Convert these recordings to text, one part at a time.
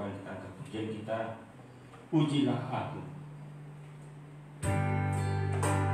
yang kita anggap pujian kita, pujilah aku. Pujilah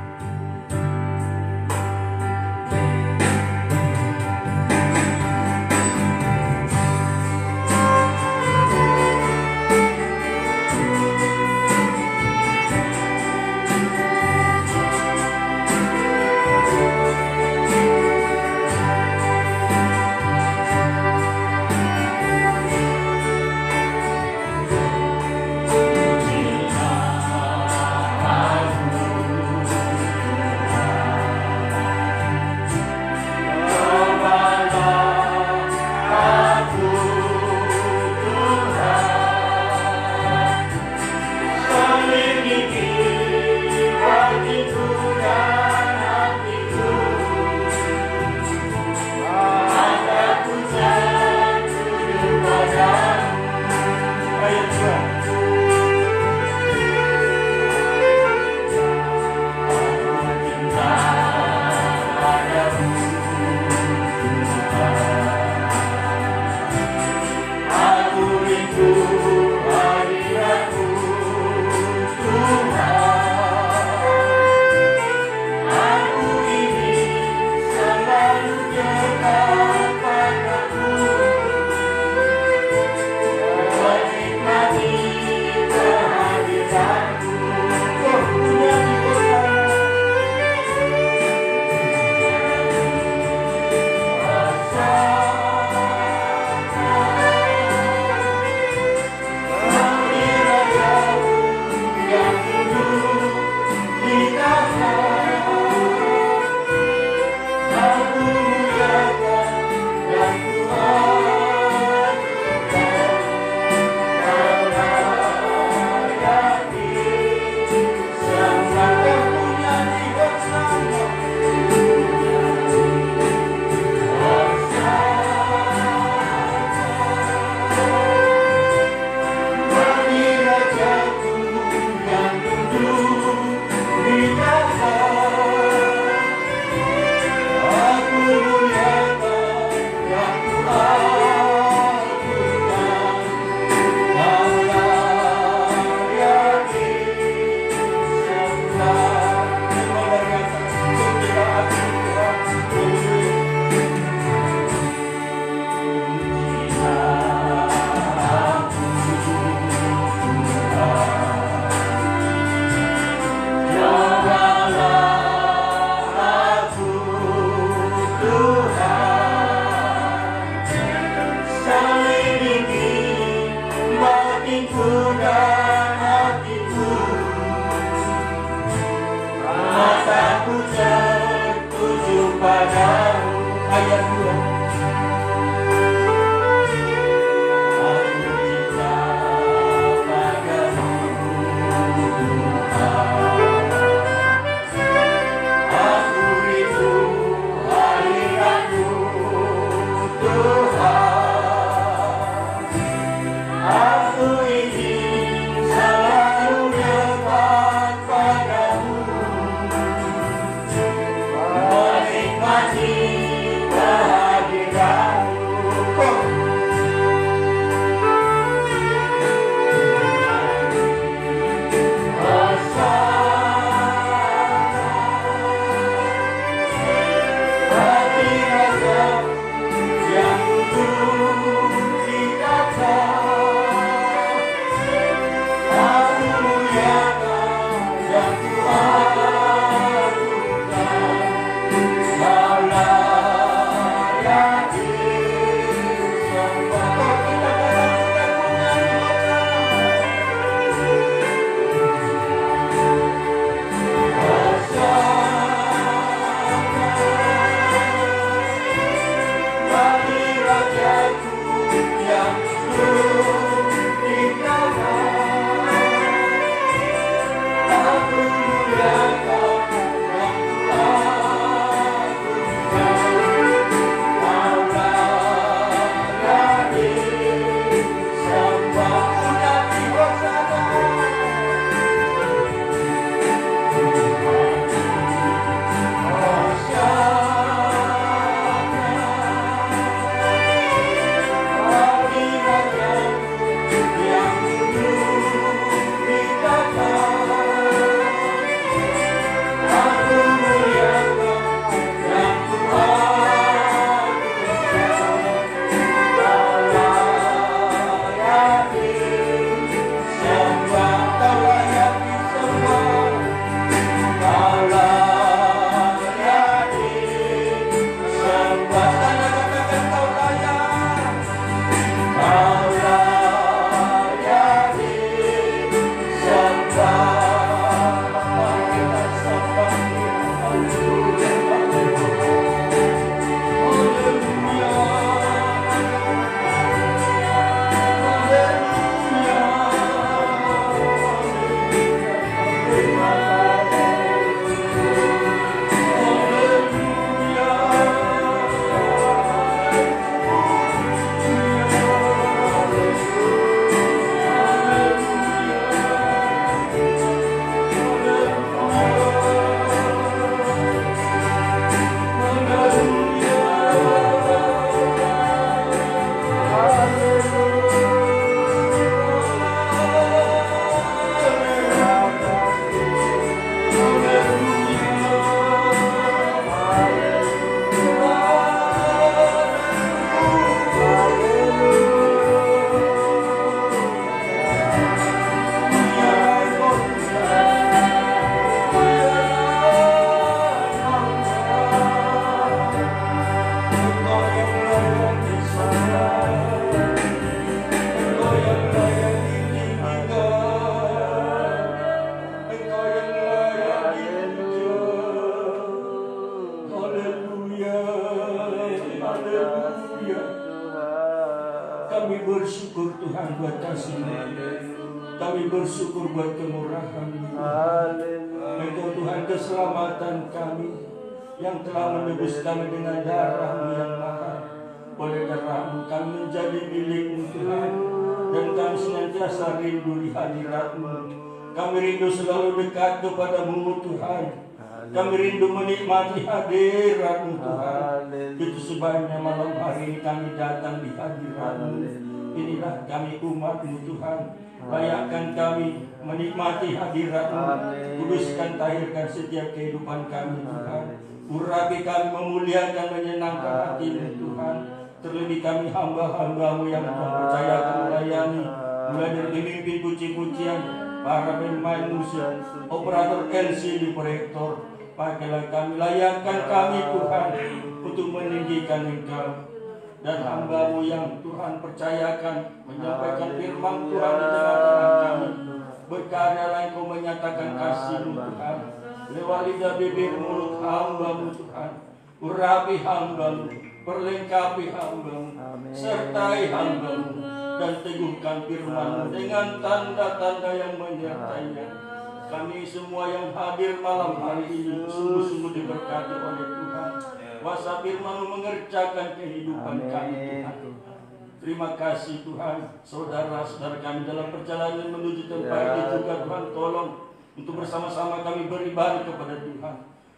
Kami bersyukur Tuhan buat kasih-Mu. Kami bersyukur buat kemurahan-Mu. Engkau Tuhan keselamatan kami yang telah menebus kami dengan darah-Mu yang mahal. Oleh darah-Mu kami menjadi milik-Mu Tuhan, dan kami senantiasa rindu di hadirat-Mu. Kami rindu selalu dekat kepada-Mu Tuhan. Kami rindu menikmati hadirat-Mu Tuhan. Itu sebabnya malam hari ini kami datang di hadirat-Mu. Inilah kami umat-Mu Tuhan. Layakkan kami menikmati hadirat-Mu. Kuduskan, tahirkan setiap kehidupan kami Tuhan. Urapi kami, memuliakan, menyenangkan hati-Mu Tuhan. Terlebih kami hamba-hamba-Mu yang Tuhan percayakan melayani, mulai dari pemimpin puji-pujian, para pemain musik, operator LCD proyektor. Pakailah kami, layakkan kami Tuhan untuk meninggikan Engkau. Dan hamba-Mu yang Tuhan percayakan menyampaikan firman Tuhan di tengah-tengah kami. Berkaryalah Engkau menyatakan kasih-Mu Tuhan lewat lidah bibir mulut hamba-Mu Tuhan. Urapi hamba-Mu, perlengkapi hamba-Mu, sertai hamba-Mu, dan teguhkan firman-Mu dengan tanda-tanda yang menyertainya. Kami semua yang hadir malam hari ini sungguh-sungguh diberkati oleh Tuhan. Kuasa firman-Mu mengerjakan kehidupan kami Tuhan. Terima kasih Tuhan. Saudara-saudara kami dalam perjalanan menuju tempat ini juga Tuhan tolong untuk bersama-sama kami beribadah kepada Tuhan.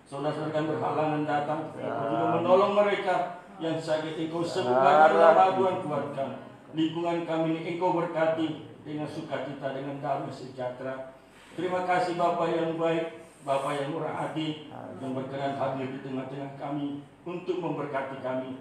Saudara-saudara kami berhalangan datang, Engkau juga menolong mereka yang sakit. Engkau sembuhkan, Tuhan kuatkan. Lingkungan kami ini Engkau berkati dengan sukacita, dengan damai sejahtera. Terima kasih Bapa yang baik, Bapa yang murah hati, yang berkenan hadir di tengah-tengah kami untuk memberkati kami.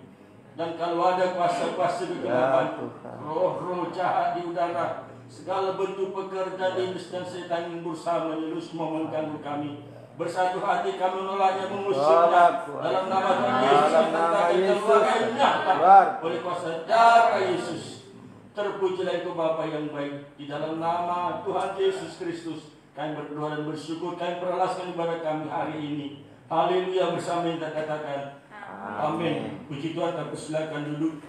Dan kalau ada kuasa-kuasa kegelapan, roh-roh jahat di udara, segala bentuk pekerja iblis dan setan yang berusaha menyelus mengganggu kami, bersatu hati kami menolaknya, mengusirnya dalam nama Tuhan Yesus. Kita keluar oleh kuasa darah Yesus. Terpujilah Engkau Bapa yang baik. Di dalam nama Tuhan Yesus Kristus kami berdoa dan bersyukur. Kami perlaskan ibadah kami hari ini. Haleluya, bersama kita katakan amin. Puji Tuhan. Kita persilakan duduk.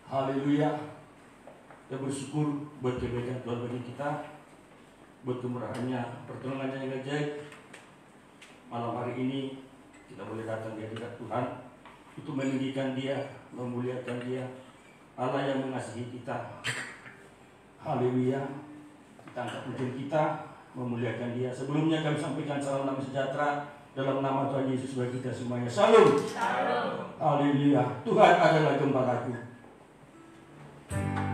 Haleluya. Kita bersyukur buat kebaikan Tuhan bagi kita, buat kemurahannya, pertolongannya yang ajaib. Malam hari ini kita boleh datang di hadirat Tuhan untuk meninggikan Dia, memuliakan Dia, Allah yang mengasihi kita. Haleluya. Kita angkat pujian kita, memuliakan Dia. Sebelumnya kami sampaikan salam damai sejahtera dalam nama Tuhan Yesus bagi kita semuanya. Salam. Haleluya. Tuhan adalah gembalaku. Tuhan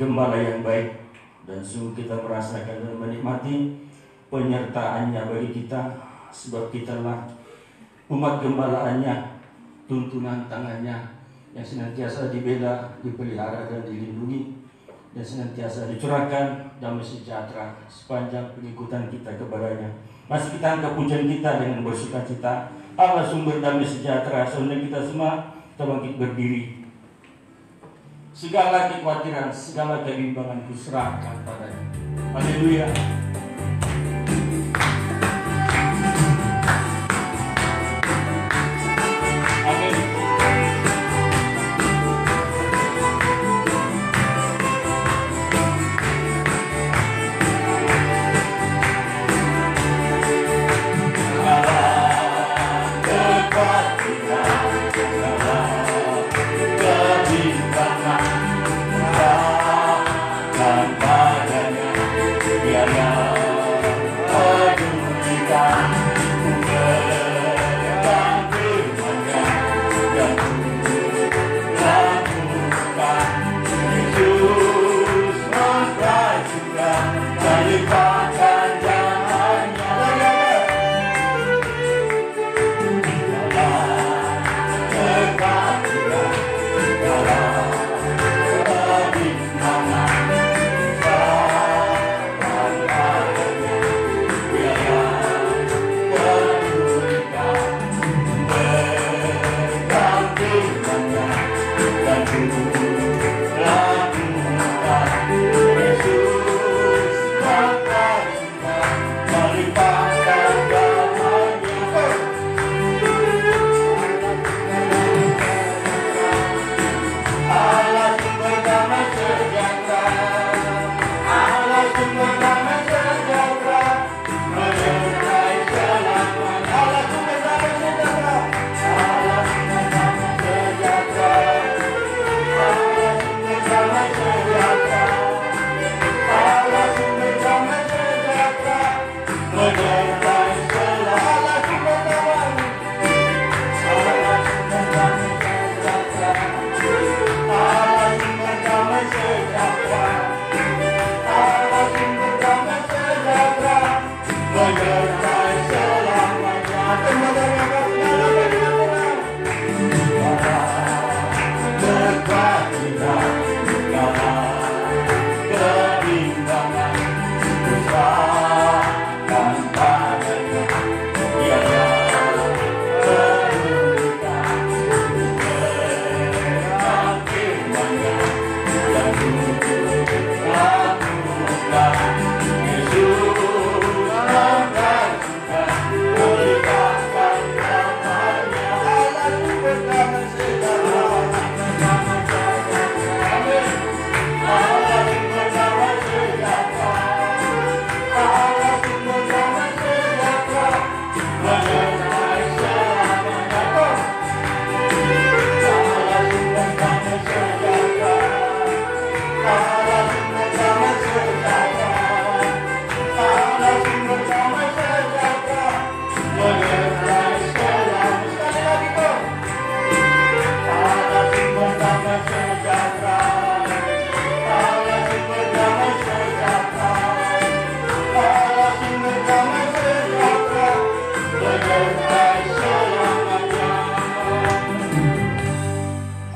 Gembala yang baik, dan sungguh kita merasakan dan menikmati penyertaannya bagi kita, sebab kitalah umat gembalaannya, tuntunan tangannya yang senantiasa dibela, dipelihara dan dilindungi, dan senantiasa dicurahkan damai sejahtera sepanjang pengikutan kita kepadanya. Masih kita angkat pujian kita dengan bersukacita. Allah sumber damai sejahtera, sehingga kita semua kita bangkit berdiri. Segala kekhawatiran, segala kebimbangan kuserahkan padanya. Haleluya.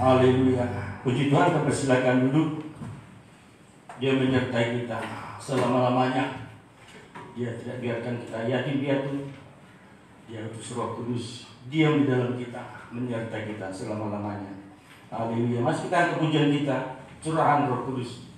Haleluya. Puji Tuhan, kita persilakan duduk. Dia menyertai kita selama-lamanya. Dia tidak biarkan kita yatim piatu. Dia utus Roh Kudus diam di dalam kita, menyertai kita selama-lamanya. Haleluya. Mas, kita kepujian kita, curahan Roh Kudus.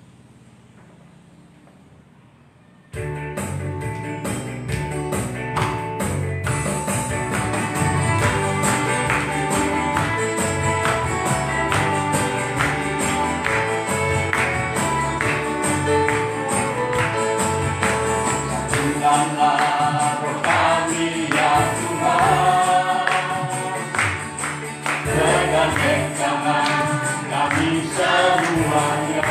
Dengan kencang kami semuanya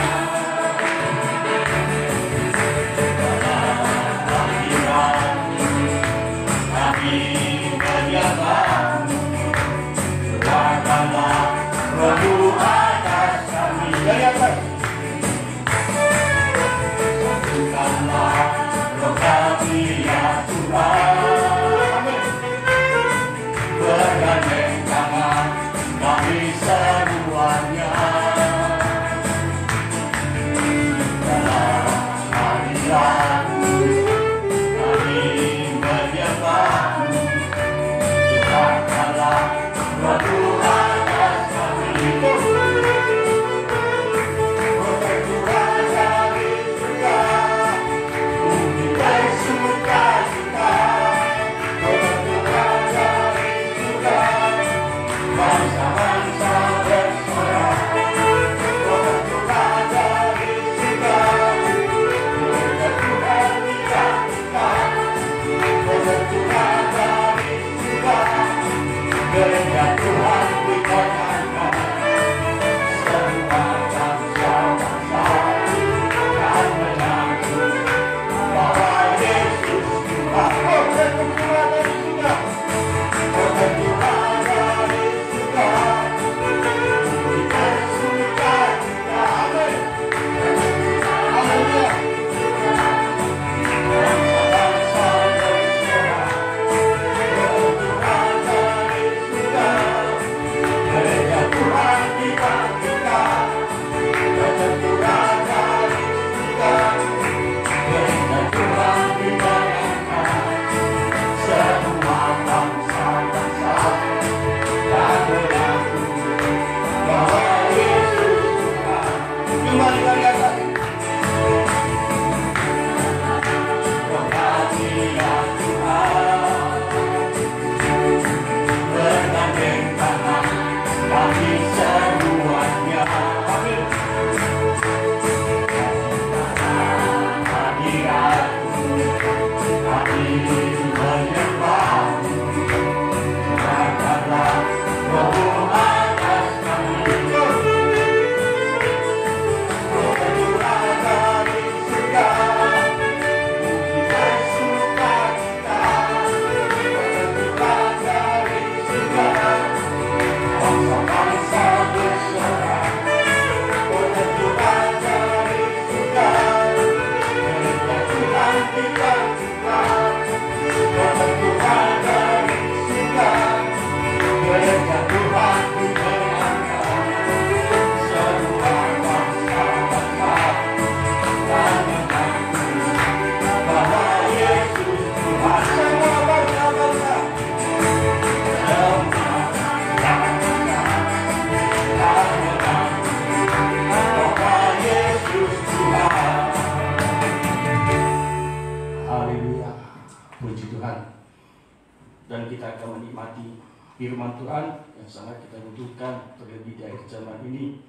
Firman Tuhan yang sangat kita butuhkan terlebih di akhir zaman ini.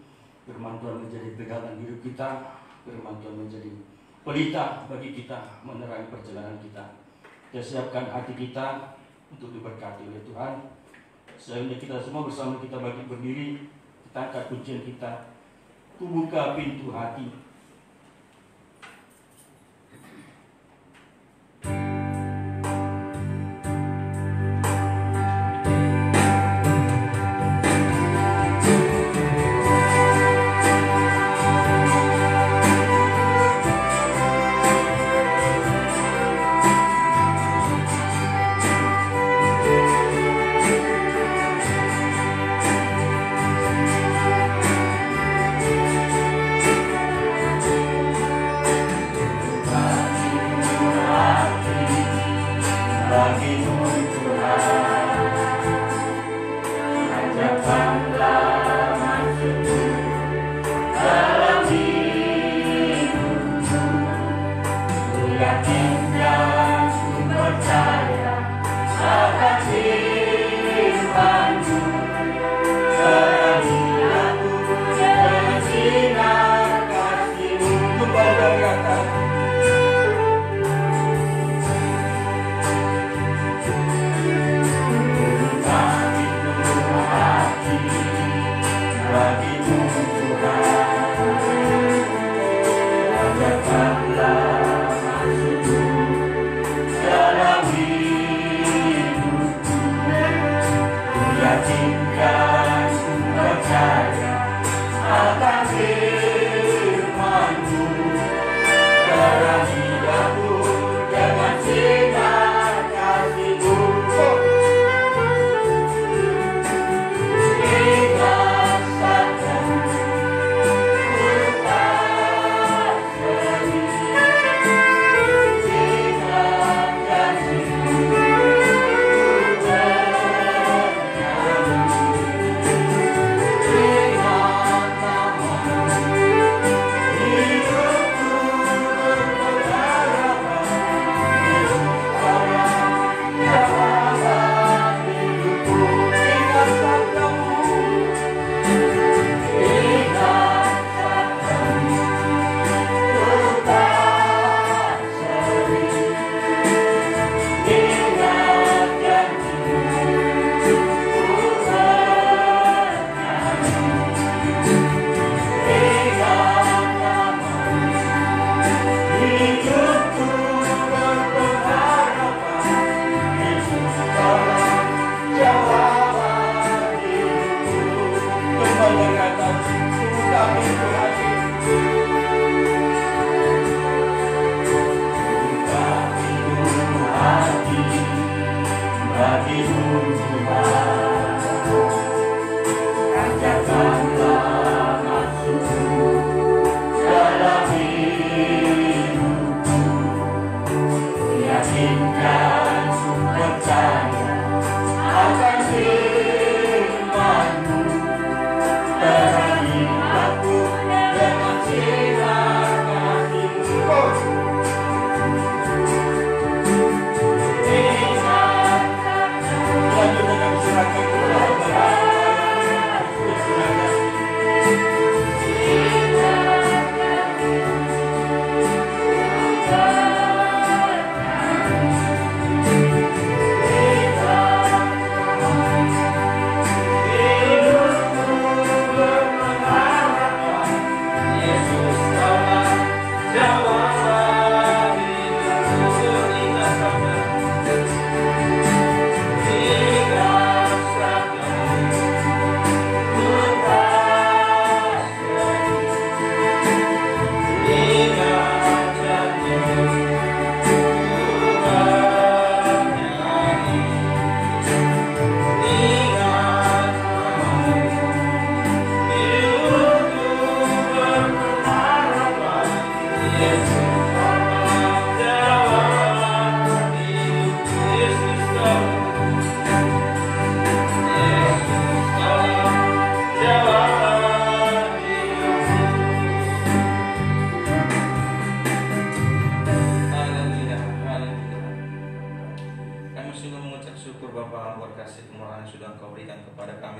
Firman Tuhan menjadi pegangan hidup kita. Firman Tuhan menjadi pelita bagi kita, menerangi perjalanan kita. Kita siapkan hati kita untuk diberkati oleh Tuhan. Sehingga kita semua bersama kita bangkit berdiri, kita angkat pujian kita. Ku buka pintu hati.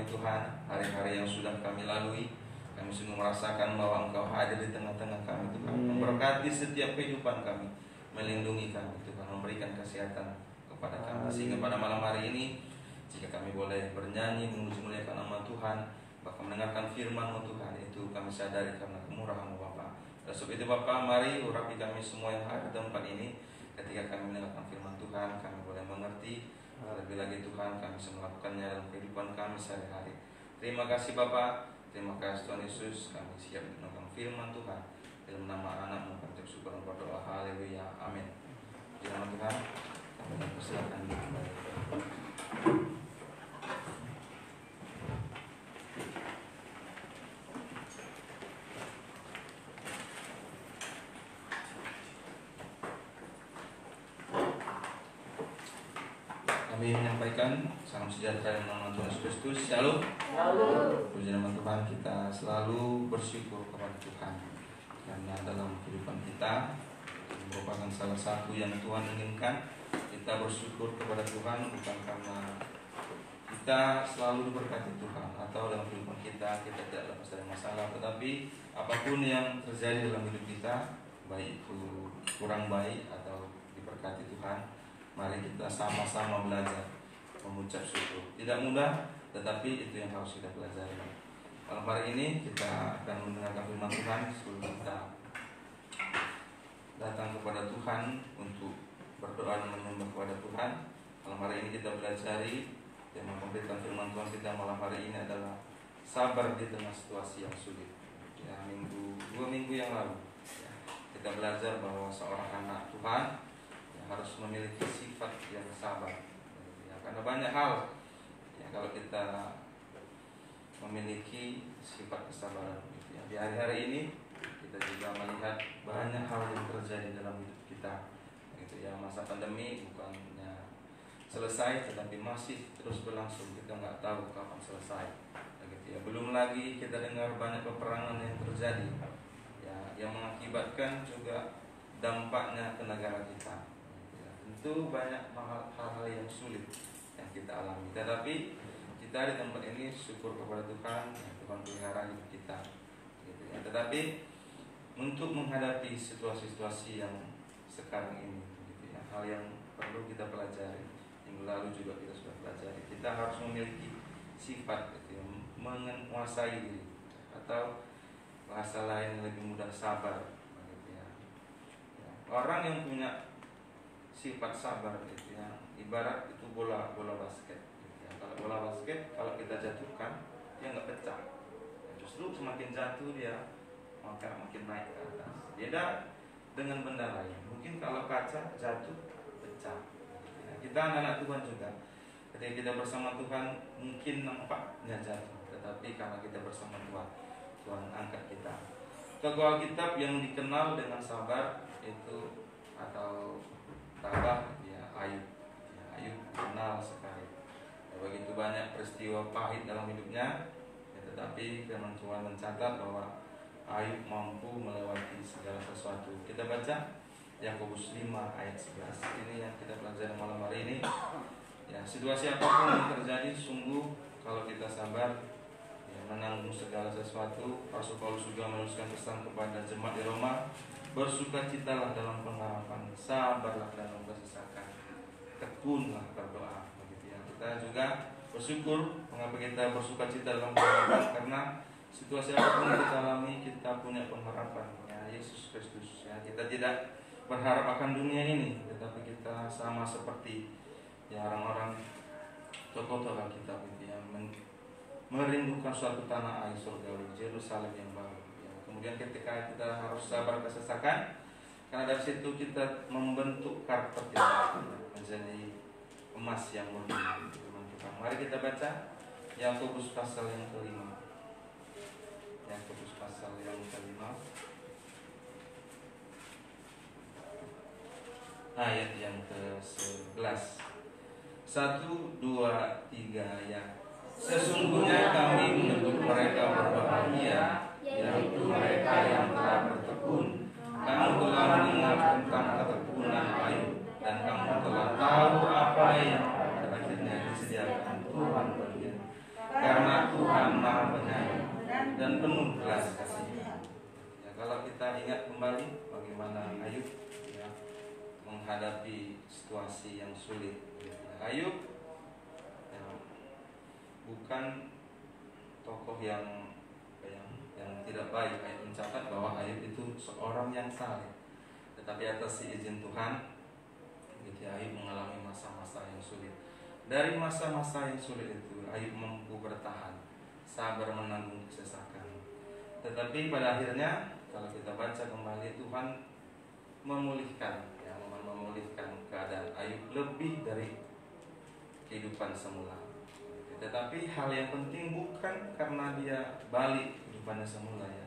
Tuhan, hari-hari yang sudah kami lalui, kami sungguh merasakan bahwa Engkau hadir di tengah-tengah kami Tuhan, memberkati setiap kehidupan kami, melindungi kami Tuhan, memberikan kesehatan kepada kami. Sehingga pada malam hari ini, jika kami boleh bernyanyi memuji-muliakan nama Tuhan, bahkan mendengarkan firman-Mu Tuhan, itu kami sadari karena kemurahan-Mu Bapa. Dan sebab itu Bapa, mari urapi kami semua yang hadir di tempat ini. Ketika kami mendengarkan firman Tuhan, kami boleh mengerti. Lebih lagi Tuhan, kami bisa melakukannya dalam kehidupan kami sehari-hari. Terima kasih Bapa, terima kasih Tuhan Yesus. Kami siap mendengarkan firman Tuhan. Dalam nama anak-Mu kami bersyukur dan berdoa. Haleluya, amin. Di nama Tuhan, kami persilakan kembali. Kami menyampaikan salam sejahtera dalam nama Tuhan Yesus Kristus. Shalom. Puji nama Tuhan, kita selalu bersyukur kepada Tuhan karena dalam kehidupan kita merupakan salah satu yang Tuhan inginkan. Kita bersyukur kepada Tuhan bukan karena kita selalu diberkati Tuhan atau dalam kehidupan kita tidak ada masalah, tetapi apapun yang terjadi dalam hidup kita, baik itu kurang baik atau diberkati Tuhan, mari kita sama-sama belajar mengucap syukur. Tidak mudah, tetapi itu yang harus kita pelajari. Malam hari ini kita akan mendengarkan firman Tuhan. Sebelum kita datang kepada Tuhan untuk berdoa dan menyembah kepada Tuhan, malam hari ini kita pelajari dan memberikan firman Tuhan kita malam hari ini adalah sabar di tengah situasi yang sulit. Ya, 2 minggu yang lalu kita belajar bahwa seorang anak Tuhan harus memiliki sifat yang sabar ya, karena banyak hal ya, kalau kita memiliki sifat kesabaran gitu ya. Di hari-hari ini kita juga melihat banyak hal yang terjadi dalam hidup kita gitu ya. Masa pandemi bukannya selesai tetapi masih terus berlangsung, kita nggak tahu kapan selesai gitu ya. Belum lagi kita dengar banyak peperangan yang terjadi ya, yang mengakibatkan juga dampaknya ke negara kita. Itu banyak hal-hal yang sulit yang kita alami. Tetapi kita di tempat ini syukur kepada Tuhan, yang Tuhan pelihara hidup kita gitu ya. Tetapi untuk menghadapi situasi-situasi yang sekarang ini gitu ya, hal yang perlu kita pelajari, minggu lalu juga kita sudah pelajari, kita harus memiliki sifat gitu ya, menguasai diri, atau bahasa lain lebih mudah sabar gitu ya. Orang yang punya sifat sabar gitu ya, ibarat itu bola basket gitu ya. Kalau bola basket, kalau kita jatuhkan dia nggak pecah ya, justru semakin jatuh dia maka makin naik ke atas. Beda dengan benda lain, mungkin kalau kaca jatuh pecah gitu ya. Kita anak-anak Tuhan juga, ketika kita bersama Tuhan mungkin nampaknya jatuh, tetapi karena kita bersama Tuhan, Tuhan angkat kita. Tokoh Alkitab yang dikenal dengan sabar itu atau tabah ya, Ayub ya, Ayub kenal sekali ya, begitu banyak peristiwa pahit dalam hidupnya ya, tetapi firman Tuhan mencatat bahwa Ayub mampu melewati segala sesuatu. Kita baca Yakobus 5 ayat 11. Ini yang kita pelajari malam hari ini ya. Situasi apapun yang terjadi, sungguh kalau kita sabar ya, menanggung segala sesuatu. Rasul Paulus juga menuliskan pesan kepada jemaat di Roma, bersukacitalah dalam pengharapan, sabarlah dalam kesesakan, tekunlah berdoa begitu ya. Kita juga bersyukur mengapa kita bersukacita dalam pengharapan, karena situasi apapun yang kita alami, kita punya pengharapan ya, Yesus Kristus ya. Kita tidak berharap akan dunia ini, tetapi kita sama seperti ya orang-orang tokoh-tokoh kita gitu ya, merindukan suatu tanah air surgawi, Yerusalem yang baru. Kemudian ketika kita harus sabar kesesakan, karena dari situ kita membentuk karakter kita menjadi emas yang murni. Mari kita baca Yakobus pasal yang kelima. Yakobus pasal yang kelima, ayat yang ke-11. 1, 2, 3 ya. Sesungguhnya kami menuntut mereka berbahagia, yaitu mereka yang telah bertekun. Kamu telah mendengar tentang ketekunan Ayub, dan kamu telah tahu apa yang pada akhirnya disediakan Tuhan baginya. Karena penuh belas kasihan. Ya, kalau kita ingat kembali bagaimana Ayub ya, menghadapi situasi yang sulit. Ya, Ayub ya, bukan tokoh yang tidak baik. Ayub mencatat bahwa Ayub itu seorang yang saleh. Tetapi atas izin Tuhan, gitu, Ayub mengalami masa-masa yang sulit. Dari masa-masa yang sulit itu, Ayub mampu bertahan, sabar menanggung kesesakan. Tetapi pada akhirnya, kalau kita baca kembali, Tuhan memulihkan, ya, memulihkan keadaan Ayub lebih dari kehidupan semula. Tetapi hal yang penting bukan karena dia balik kehidupannya semula, ya,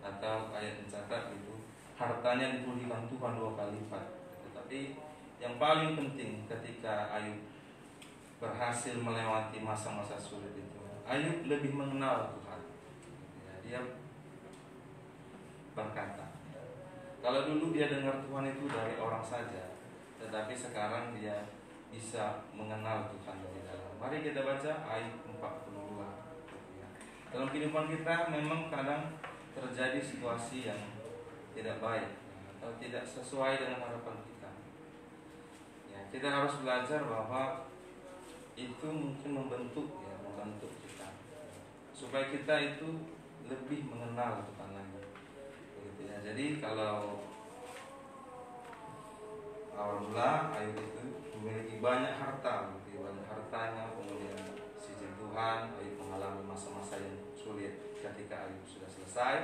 atau ayat mencatat itu hartanya dipulihkan Tuhan 2 kali lipat. Tetapi yang paling penting ketika Ayub berhasil melewati masa-masa sulit itu, Ayub lebih mengenal Tuhan. Ya, dia berkata, kalau dulu dia dengar Tuhan itu dari orang saja, tetapi sekarang dia bisa mengenal Tuhan lebih dalam. Mari kita baca ayat 42. Ya. Dalam kehidupan kita memang kadang terjadi situasi yang tidak baik atau tidak sesuai dengan harapan kita. Ya, kita harus belajar bahwa itu mungkin membentuk kita supaya kita itu lebih mengenal Tuhan lagi. Begitu ya. Jadi kalau awal mula Ayub itu memiliki banyak harta, gitu, banyak hartanya, kemudian sisi Tuhan, Ayub mengalami masa-masa yang sulit. Ketika Ayub sudah selesai,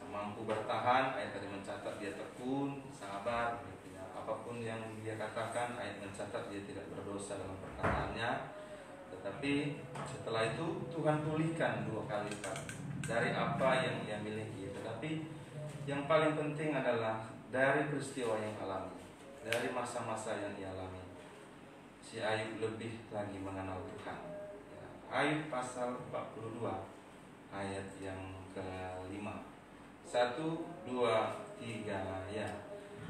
mampu bertahan, ayat tadi mencatat dia tekun, sabar, gitu ya. Apapun yang dia katakan, ayat mencatat dia tidak berdosa dalam perkataannya. Tetapi setelah itu Tuhan pulihkan 2 kali lipat dari apa yang ia miliki. Tetapi yang paling penting adalah dari peristiwa yang alami, dari masa-masa yang ia alami, si Ayub lebih lagi mengenal Tuhan. Ya, Ayub pasal 42 ayat yang ke-5. 1, 2, 3 ya.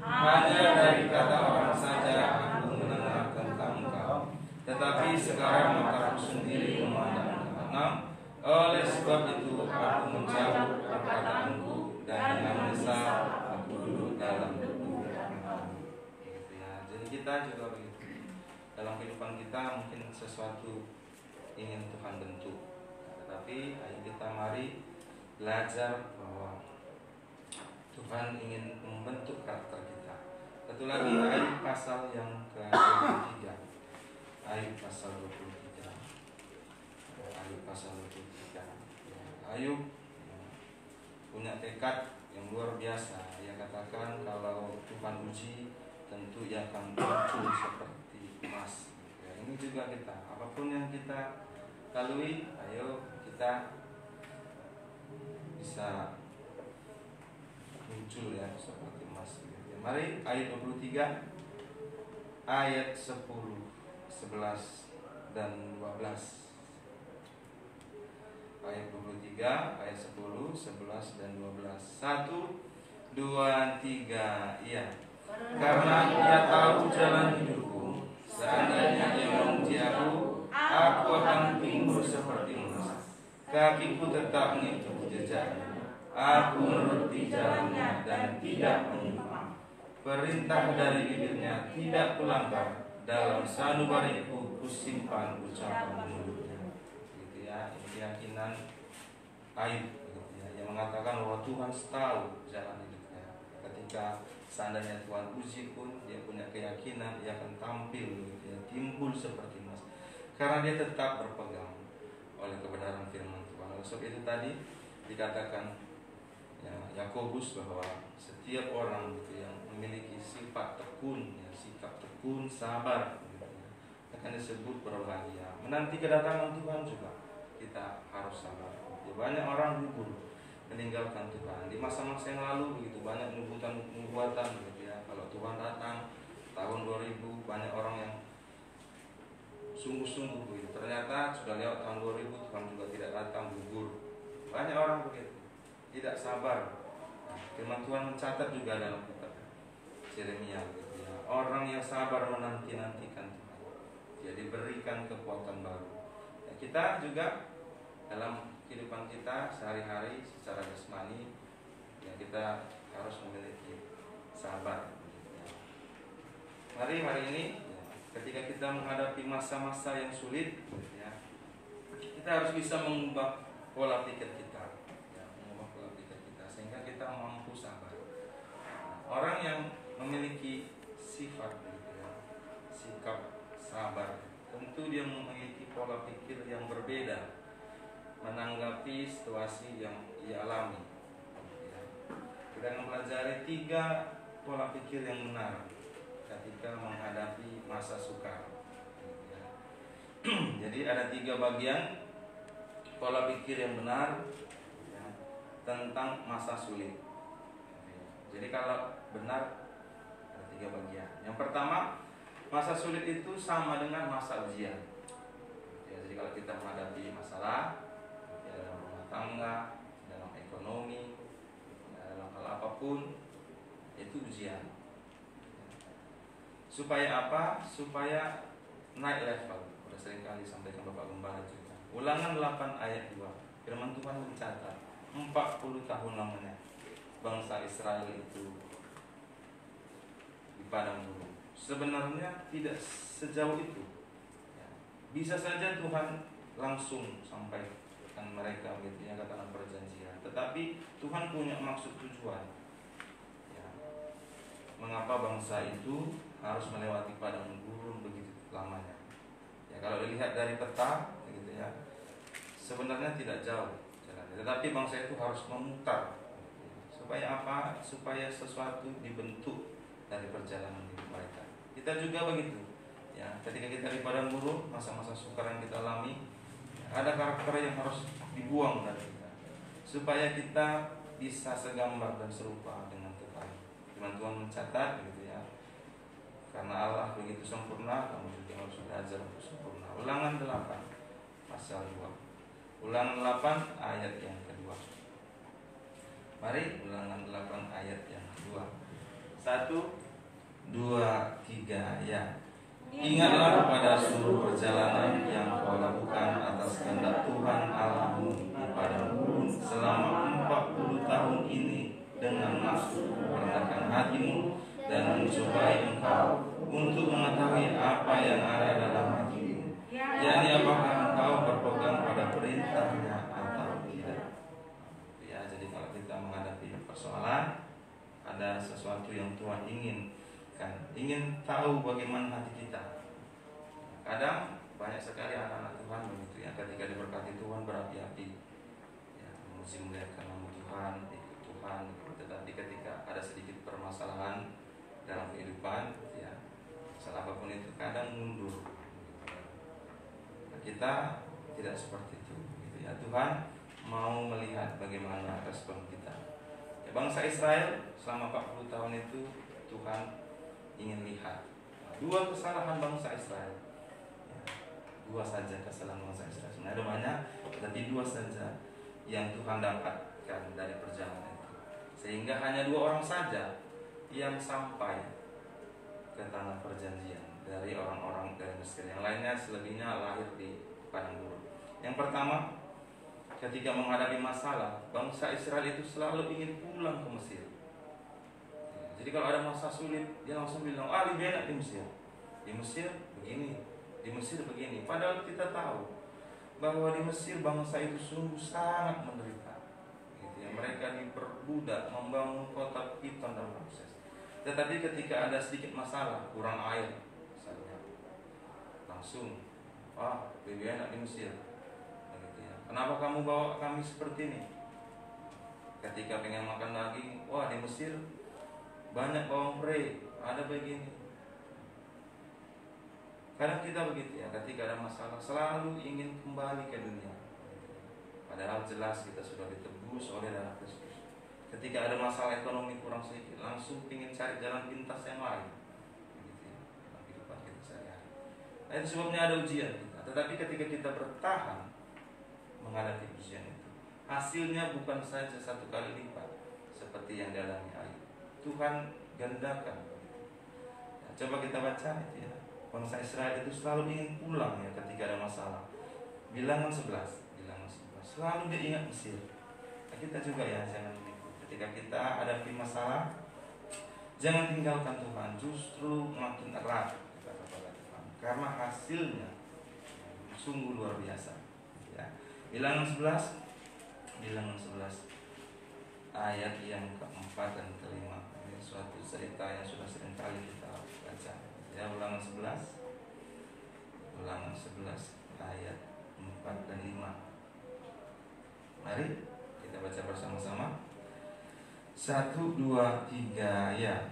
Hanya dari kata orang saja aku mendengar tentang engkau, tetapi sekarang mataku sendiri memandang. 6. Oleh sebab itu aku mencabut perkataanku dan dengan menyesal aku duduk dalam debu. Gitu ya. Jadi kita juga begitu. Dalam kehidupan kita mungkin sesuatu ingin Tuhan bentuk, tetapi ayo kita mari belajar bahwa Tuhan ingin membentuk karakter kita. Satu lagi Ayub pasal yang ke-23. Ayub pasal 23. Ayub pasal 23. Ayub punya tekad yang luar biasa. Ia katakan kalau Tuhan uji, tentu ia akan muncul seperti emas. Ya, ini juga kita, apapun yang kita lalui, ayo kita bisa muncul ya seperti emas. Mari ayat 23, ayat 10, 11 dan 12. Ayat 23, ayat 10, 11 dan 12. 1, 2, 3. Iya. Karena ia tahu jalan hidupku, seandainya ia memuji aku akan timbul seperti emas. Kakiku tetap mengikuti jejaknya. Aku menuruti jalannya dan tidak menyimpang. Perintah dari bibirnya tidak kulanggar. Dalam sanubariku kusimpan ucapan mulutnya. Gitu ya, ini keyakinan Ayub. Gitu ya, yang mengatakan bahwa Tuhan tahu jalan hidupnya. Ketika seandainya Tuhan uji pun, dia punya keyakinan dia akan tampil, gitu ya, timbul seperti emas. Karena dia tetap berpegang oleh kebenaran firman Tuhan. Oleh sebab itu tadi dikatakan ya, Yakobus bahwa setiap orang gitu yang memiliki sifat tekun, ya, sikap tekun, sabar, gitu ya, akan disebut berbahagia. Menanti kedatangan Tuhan juga kita harus sabar. Ya, banyak orang gugur meninggalkan Tuhan di masa-masa yang lalu, begitu banyak nubuatan gitu ya. Kalau Tuhan datang tahun 2000, banyak orang yang sungguh-sungguh begitu. Ternyata sudah lewat tahun 2000, Tuhan juga tidak datang, gugur. Banyak orang begitu, tidak sabar. Firman Tuhan mencatat juga dalam kitab Yeremia gitu ya. Orang yang sabar menanti-nantikan Tuhan, dia diberikan kekuatan baru. Ya, kita juga dalam kehidupan kita sehari-hari secara jasmani, ya kita harus memiliki sabar. Mari hari ini, ketika kita menghadapi masa-masa yang sulit, ya, kita harus bisa mengubah pola pikir kita, ya, sehingga kita mampu sabar. Orang yang memiliki sifat, ya, sikap sabar, tentu dia memiliki pola pikir yang berbeda menanggapi situasi yang ia alami. Ya. Kita akan mempelajari 3 pola pikir yang benar ketika menghadapi masa sukar. Ya. Jadi ada 3 bagian pola pikir yang benar, ya, tentang masa sulit. Jadi kalau benar ada 3 bagian. Yang pertama, masa sulit itu sama dengan masa ujian. Ya, jadi kalau kita menghadapi masalah, ya, dalam rumah tangga, dalam ekonomi, ya, dalam hal apapun, itu ujian. Supaya apa? Supaya naik level. Sudah sering kali sampaikan Bapak Gembala juga. Ulangan 8 ayat 2. Firman Tuhan mencatat 40 tahun lamanya bangsa Israel itu di padang gurun. Sebenarnya tidak sejauh itu. Ya. Bisa saja Tuhan langsung sampaikan mereka gitu ya, katakan perjanjian. Tetapi Tuhan punya maksud tujuan. Ya. Mengapa bangsa itu harus melewati padang gurun begitu lamanya? Ya, kalau dilihat dari peta, gitu ya, sebenarnya tidak jauh jalannya. Tetapi bangsa itu harus memutar. Supaya apa? Supaya sesuatu dibentuk dari perjalanan hidup mereka. Kita juga begitu. Ya, ketika kita di padang gurun, masa-masa sukar yang kita alami, ya, ada karakter yang harus dibuang dari kita, supaya kita bisa segambar dan serupa dengan Tuhan. Firman Tuhan mencatat, gitu ya. Karena Allah begitu sempurna, kamu juga harus belajar untuk sempurna. Ulangan 8 pasal 2. Ulangan 8 ayat yang kedua. Mari ulangan 8 ayat yang kedua. 1, 2, 3 ya. Ingatlah kepada seluruh perjalanan yang kau lakukan atas kehendak Tuhan Allahmu di padang gurun selama 40 tahun ini dengan maksud merendahkan hatimu dan mencobai engkau untuk mengetahui apa yang ada dalam hatimu, yakni apakah engkau berpegang pada perintahnya atau tidak. Ya, jadi kalau kita menghadapi persoalan, ada sesuatu yang Tuhan ingin tahu bagaimana hati kita. Kadang banyak sekali anak-anak Tuhan begitu ya, ketika diberkati Tuhan berapi-api, ya, memuji muliakan nama Tuhan, ikut Tuhan. Tetapi ketika ada sedikit permasalahan dalam kehidupan, ya, salah apapun itu, kadang mundur. Nah, kita tidak seperti itu, gitu ya. Tuhan mau melihat bagaimana respon kita. Ya, bangsa Israel selama 40 tahun itu Tuhan ingin lihat 2 kesalahan bangsa Israel. Ya, 2 saja kesalahan bangsa Israel. Sebenarnya ada banyak, tapi 2 saja yang Tuhan dapatkan dari perjalanan itu. Sehingga hanya 2 orang saja yang sampai ke tanah perjanjian dari orang-orang dari Mesir. Yang lainnya selebihnya lahir di padang gurun. Yang pertama, ketika menghadapi masalah, bangsa Israel itu selalu ingin pulang ke Mesir. Jadi kalau ada masa sulit, dia langsung bilang, lebih enak di Mesir. Di Mesir begini, di Mesir begini. Padahal kita tahu bahwa di Mesir bangsa itu sungguh sangat menderita. Gitu ya. Mereka diperbudak, membangun kota Piton dan Ramses. Tetapi ketika ada sedikit masalah, kurang air misalnya, langsung, lebih enak di Mesir. Gitu ya. Kenapa kamu bawa kami seperti ini? Ketika pengen makan daging, di Mesir banyak bawang prei, ada begini. Kadang kita begitu ya, ketika ada masalah selalu ingin kembali ke dunia. Padahal jelas kita sudah ditebus oleh darah Kristus. Ketika ada masalah ekonomi kurang sedikit, langsung ingin cari jalan pintas yang lain. Begitu ya, dalam kehidupan kita sehari-hari. Nah, itu sebabnya ada ujian kita. Tetapi ketika kita bertahan menghadapi ujian itu, hasilnya bukan saja 1 kali lipat seperti yang dialami Ayub. Tuhan gandakan. Ya, coba kita baca itu ya. Bangsa Israel itu selalu ingin pulang ya ketika ada masalah. Bilangan 11. Selalu dia ingat Mesir. Nah, kita juga ya jangan begitu. Ketika kita hadapi masalah, jangan tinggalkan Tuhan, justru makin erat kita kepada Tuhan. Karena hasilnya sungguh luar biasa. Ya. Bilangan 11 ayat yang keempat dan kelima. Ini suatu cerita yang sudah sering kali kita baca. Ya, Ulangan 11 ayat 4 dan 5. Mari kita baca bersama-sama. 1, 2, 3 ya.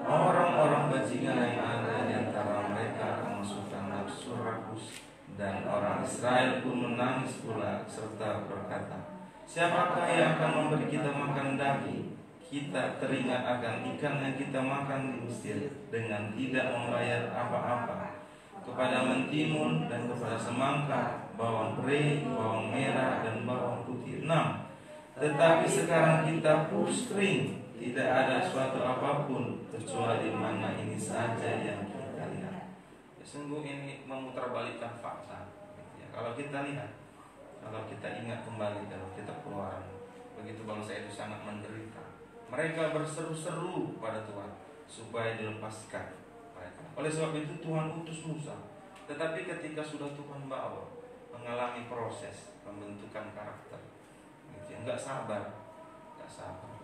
Orang-orang bajingan yang ada di antara mereka kemasukan nafsu rakus, dan orang Israel pun menangis pula serta berkata, siapakah yang akan memberi kita makan daging? Kita teringat akan ikan yang kita makan di Mesir dengan tidak membayar apa-apa, kepada mentimun dan kepada semangka, bawang pre, bawang merah dan bawang putih. 6. Tetapi sekarang kita pusing, tidak ada suatu apapun kecuali mana ini saja yang kita lihat. Ya, sungguh ini memutarbalikkan fakta. Ya, kalau kita lihat, kalau kita ingat kembali kalau kita Keluaran, begitu bangsa itu sangat menderita. Mereka berseru-seru pada Tuhan supaya dilepaskan mereka. Oleh sebab itu Tuhan utus Musa. Tetapi ketika sudah Tuhan bawa mengalami proses pembentukan karakter, nggak sabar,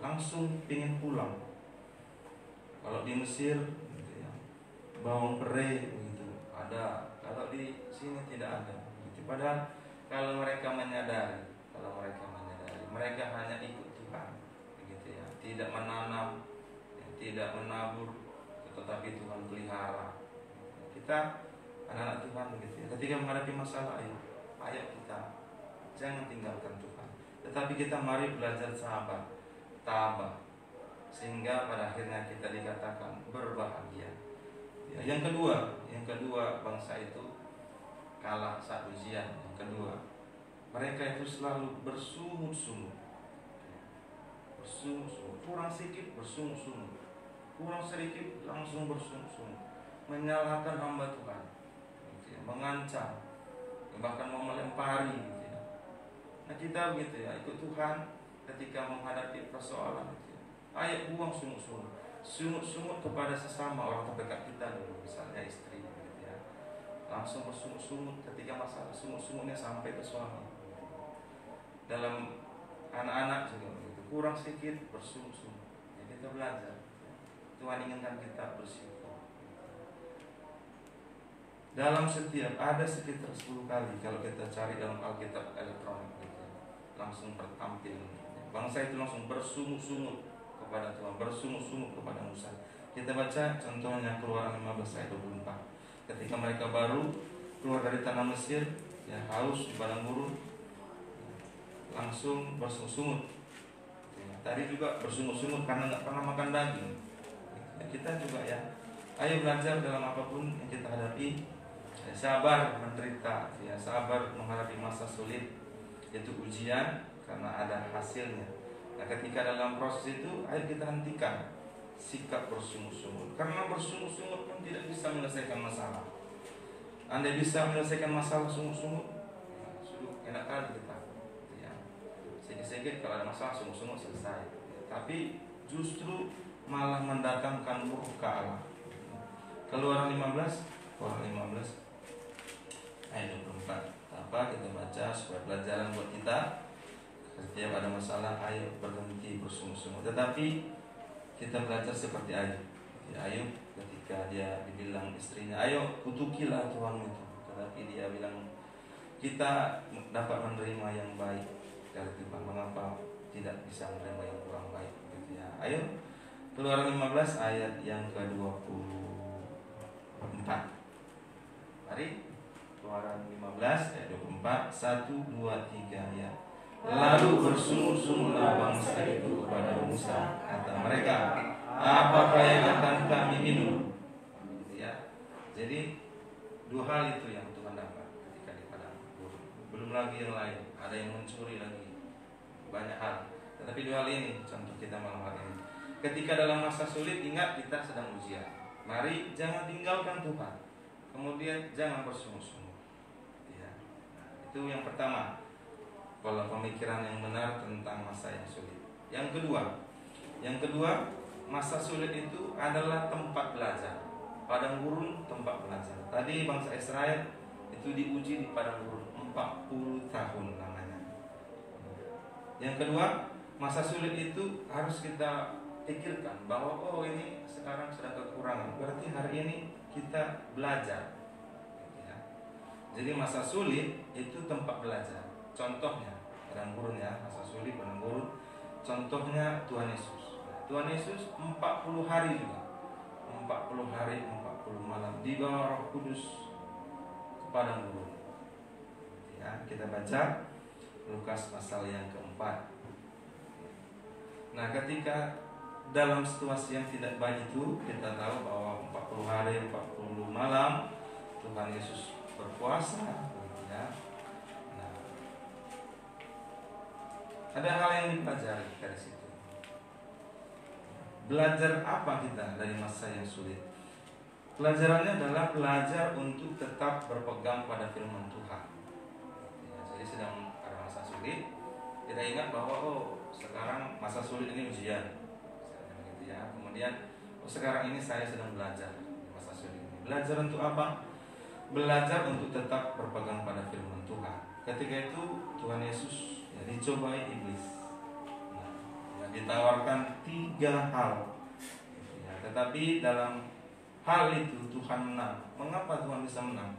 langsung ingin pulang. Kalau di Mesir, gitu ya, bawang pere begitu ada, kalau di sini tidak ada. Gitu. Padahal kalau mereka menyadari, mereka hanya ikut Tuhan, begitu ya, tidak menanam, ya, tidak menabur, tetapi Tuhan pelihara. Kita anak-anak Tuhan begitu ya. Ketika menghadapi masalah, ayo kita jangan tinggalkan Tuhan. Tetapi kita mari belajar sabar, tabah, sehingga pada akhirnya kita dikatakan berbahagia. Ya, yang kedua bangsa itu kalah saat ujian. Yang kedua, mereka itu selalu bersungut-sungut, kurang sedikit bersungut-sungut, kurang sedikit langsung bersungut-sungut, menyalahkan hamba Tuhan, gitu ya, mengancam, bahkan mau melempari. Gitu ya. Nah kita begitu ya, ikut Tuhan ketika menghadapi persoalan itu. Ayo buang sungut-sungut kepada sesama orang terdekat kita dulu, misalnya istri, gitu ya. Langsung bersungut-sungut ketika masalah, sungut-sungutnya sampai ke suami. Dalam anak-anak juga begitu, kurang sedikit bersungut-sungut. Ya, kita belajar. Tuhan inginkan kita bersyukur. Dalam setiap ada sekitar 10 kali kalau kita cari dalam Alkitab elektronik gitu, langsung tertampil. Bangsa itu langsung bersungut-sungut kepada Tuhan, bersungut-sungut kepada Musa. Kita baca contohnya Keluaran 15 ayat 24. Ketika mereka baru keluar dari tanah Mesir, ya haus di padang gurun, langsung bersungut-sungut. Ya, tadi juga bersungut-sungut karena nggak pernah makan daging. Ya, kita juga ya, ayo belajar dalam apapun yang kita hadapi. Ya, sabar menderita, ya sabar menghadapi masa sulit, yaitu ujian, karena ada hasilnya. Nah, ketika dalam proses itu, ayo kita hentikan sikap bersungut-sungut, karena bersungut-sungut pun tidak bisa menyelesaikan masalah. Anda bisa menyelesaikan masalah sungut-sungut, ya, sudah enak kali kita. Ya, sedikit-sedikit kalau ada masalah sungut-sungut selesai. Ya, tapi justru malah mendatangkan murka Allah. Keluaran 15 ayat 24. Apa kita baca supaya pelajaran buat kita. Setiap ada masalah, ayo berhenti bersungut-sungut. Tetapi kita belajar seperti Ayub. Ayub ketika dia dibilang istrinya, ayo kutukilah Tuhan itu. Tetapi dia bilang, kita dapat menerima yang baik dari Tuhan, mengapa tidak bisa menerima yang kurang baik? Gitu ya. Ayo, Keluaran 15 ayat yang ke-24. Mari, Keluaran 15 ayat 24. 1, 2, 3 ya. Lalu bersungut-sungutlah bangsa itu kepada Musa, kata mereka, apakah yang akan kami minum? Ya, jadi dua hal itu yang Tuhan dapat ketika di padang gurun. Belum lagi yang lain, ada yang mencuri lagi, banyak hal. Tetapi dua hal ini contoh kita malam hari ini. Ketika dalam masa sulit, ingat kita sedang ujian. Mari jangan tinggalkan Tuhan. Kemudian jangan bersungut-sungut. Ya, itu yang pertama. pola pemikiran yang benar tentang masa yang sulit. Yang kedua, masa sulit itu adalah tempat belajar. Padang gurun tempat belajar. Tadi bangsa Israel itu diuji di padang gurun 40 tahun namanya. Yang kedua, masa sulit itu harus kita pikirkan bahwa ini sekarang sedang kekurangan. Berarti hari ini kita belajar. Jadi masa sulit itu tempat belajar. Contohnya padang gurun ya, masa sulit padang gurun. Contohnya Tuhan Yesus. Tuhan Yesus 40 hari juga. 40 hari 40 malam di bawah Roh Kudus ke padang gurun. Ya, kita baca Lukas pasal yang keempat. Nah, ketika dalam situasi yang tidak baik itu, kita tahu bahwa 40 hari 40 malam Tuhan Yesus berpuasa, ya. Nah, ada hal yang dipelajari dari situ. Belajar apa kita dari masa yang sulit? Pelajarannya adalah belajar untuk tetap berpegang pada firman Tuhan. Ya, jadi sedang ada masa sulit, kita ingat bahwa sekarang masa sulit ini ujian, gitu ya. Kemudian sekarang ini saya sedang belajar di masa sulit ini. Belajar untuk apa? Belajar untuk tetap berpegang pada firman Tuhan. Ketika itu Tuhan Yesus dicobai iblis. Ditawarkan 3 hal. Tetapi dalam hal itu Tuhan menang. Mengapa Tuhan bisa menang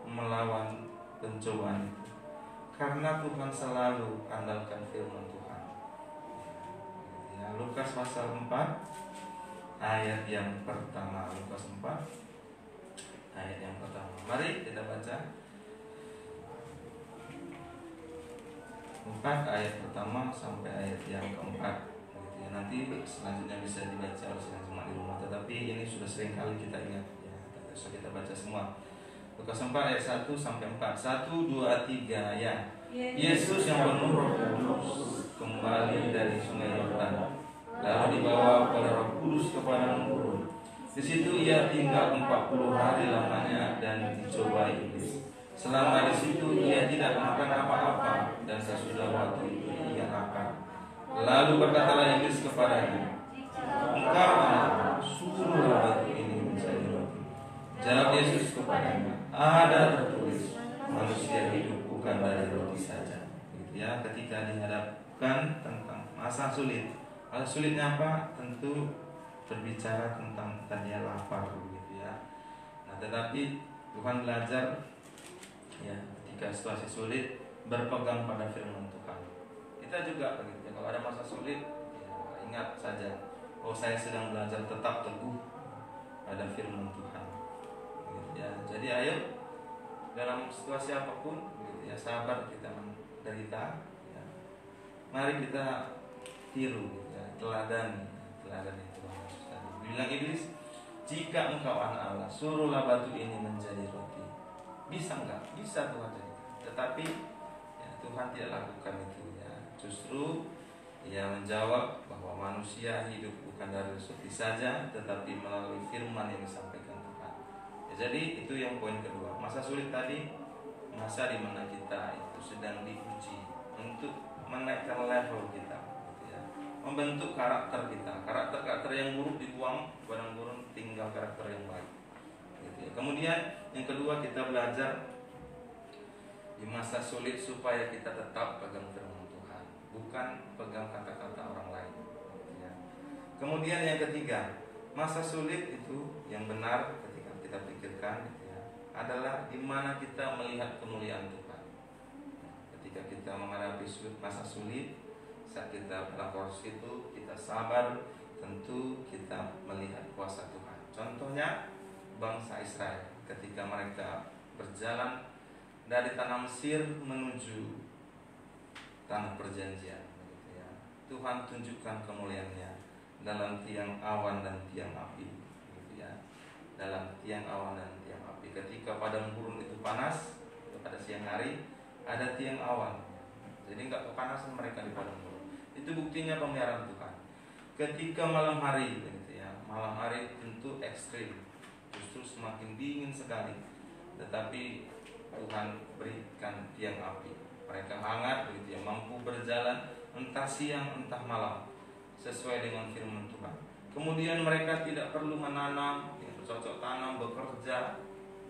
melawan pencobaan itu? Karena Tuhan selalu andalkan firman Tuhan. Lukas pasal 4 ayat yang pertama. Lukas 4 ayat yang pertama. Mari kita baca 4 ayat pertama sampai ayat yang keempat. Nanti selanjutnya bisa dibaca oleh sidang jemaat di rumah. Tetapi ini sudah sering kali kita ingat ya. So, kita baca semua. Lukas 4 ayat 1 sampai 4. 1, 2, 3 ya. Yesus yang penuh Roh Kudus kembali dari sungai Yordan, lalu dibawa oleh Roh Kudus ke padang gurun. Di situ ia tinggal 40 hari lamanya dan dicobai iblis. Selama di situ ia tidak makan apa-apa, dan sesudah waktu itu ia lapar. Lalu berkatalah iblis kepadanya, "Engkau anak, suruhlah batu ini menjadi roti." Jawab Yesus kepadanya, "Ada tertulis, manusia hidup bukan dari roti saja." Gitu ya, ketika dihadapkan tentang masa sulit. Masa sulitnya apa? Tentu berbicara tentang dia lapar, gitu ya. Nah, tetapi Tuhan belajar ya, ketika situasi sulit berpegang pada firman Tuhan. Kita juga begitu ya, kalau ada masa sulit ya, ingat saja, saya sedang belajar tetap teguh pada firman Tuhan, gitu ya. Jadi ayo dalam situasi apapun gitu ya, sabar kita menderita ya. Mari kita tiru gitu ya, teladani Tuhan Yesus tadi. Bilang iblis, "Jika engkau anak Allah, suruhlah batu ini menjadi roti." Bisa enggak? Bisa Tuhan jadikan. Tetapi ya, Tuhan tidak lakukan itu ya. Justru ia menjawab bahwa manusia hidup bukan dari roti saja, tetapi melalui firman yang disampaikan Tuhan. Ya, jadi itu yang poin kedua. Masa sulit tadi, masa di mana kita itu sedang diuji untuk menaikkan level kita, gitu ya. Membentuk karakter kita. Karakter yang buruk dibuang, padang gurun tinggal karakter yang baik. Gitu ya. Kemudian yang kedua, kita belajar di masa sulit supaya kita tetap pegang firman Tuhan, bukan pegang kata-kata orang lain. Gitu ya. Kemudian yang ketiga, masa sulit itu yang benar ketika kita pikirkan gitu ya, adalah di mana kita melihat kemuliaan Tuhan. Ketika kita menghadapi masa sulit, saat kita dalam proses itu kita sabar, tentu kita melihat kuasa Tuhan. Contohnya bangsa Israel ketika mereka berjalan dari tanah Mesir menuju tanah perjanjian, gitu ya. Tuhan tunjukkan kemuliaan-Nya dalam tiang awan dan tiang api, gitu ya. Dalam tiang awan dan tiang api. Ketika padang gurun itu panas, pada siang hari ada tiang awan, jadi nggak kepanasan mereka di padang gurun. Itu buktinya pemeliharaan Tuhan. Ketika malam hari, gitu ya, malam hari tentu ekstrim, justru semakin dingin sekali. Tetapi Tuhan berikan tiang api Mereka hangat begitu ya, mampu berjalan entah siang entah malam sesuai dengan firman Tuhan. Kemudian mereka tidak perlu menanam, ya, bercocok tanam, bekerja